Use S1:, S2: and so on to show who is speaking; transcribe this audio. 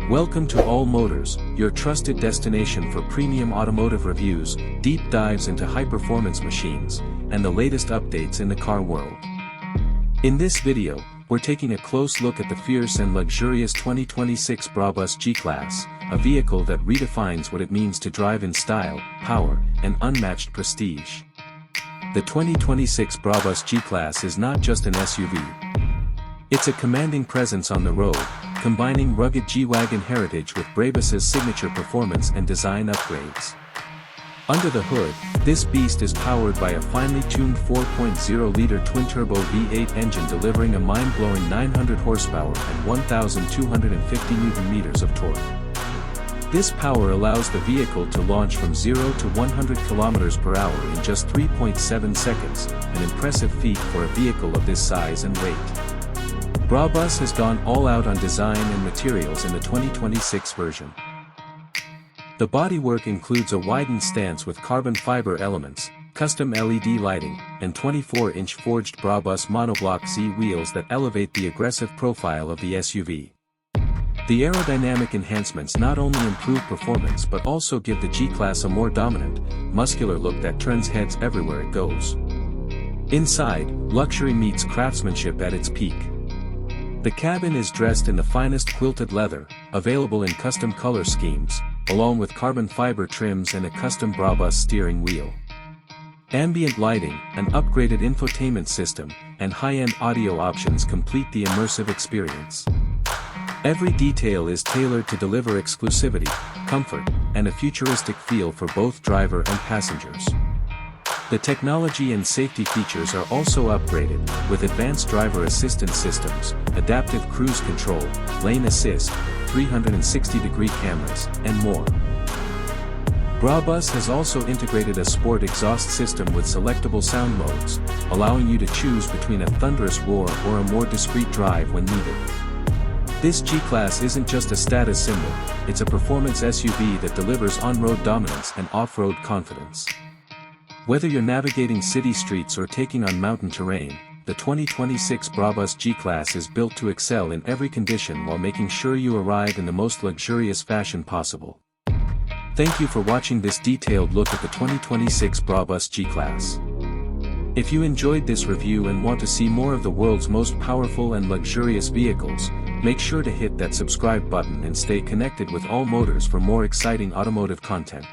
S1: Welcome to All Motors, your trusted destination for premium automotive reviews, deep dives into high-performance machines, and the latest updates in the car world. In this video, we're taking a close look at the fierce and luxurious 2026 Brabus G-Class, a vehicle that redefines what it means to drive in style, power, and unmatched prestige. The 2026 Brabus G-Class is not just an SUV. It's a commanding presence on the road, combining rugged G-Wagon heritage with Brabus's signature performance and design upgrades. Under the hood, this beast is powered by a finely tuned 4.0-liter twin-turbo V8 engine delivering a mind-blowing 900 horsepower and 1,250 Nm of torque. This power allows the vehicle to launch from 0 to 100 km/h in just 3.7 seconds, an impressive feat for a vehicle of this size and weight. Brabus has gone all out on design and materials in the 2026 version. The bodywork includes a widened stance with carbon fiber elements, custom LED lighting, and 24-inch forged Brabus monoblock Z wheels that elevate the aggressive profile of the SUV. The aerodynamic enhancements not only improve performance but also give the G-Class a more dominant, muscular look that turns heads everywhere it goes. Inside, luxury meets craftsmanship at its peak. The cabin is dressed in the finest quilted leather, available in custom color schemes, along with carbon fiber trims and a custom Brabus steering wheel. Ambient lighting, an upgraded infotainment system, and high-end audio options complete the immersive experience. Every detail is tailored to deliver exclusivity, comfort, and a futuristic feel for both driver and passengers. The technology and safety features are also upgraded, with advanced driver assistance systems, adaptive cruise control, lane assist, 360-degree cameras, and more. Brabus has also integrated a sport exhaust system with selectable sound modes, allowing you to choose between a thunderous roar or a more discreet drive when needed. This G-Class isn't just a status symbol, it's a performance SUV that delivers on-road dominance and off-road confidence. Whether you're navigating city streets or taking on mountain terrain, the 2026 Brabus G-Class is built to excel in every condition while making sure you arrive in the most luxurious fashion possible. Thank you for watching this detailed look at the 2026 Brabus G-Class. If you enjoyed this review and want to see more of the world's most powerful and luxurious vehicles, make sure to hit that subscribe button and stay connected with All Motors for more exciting automotive content.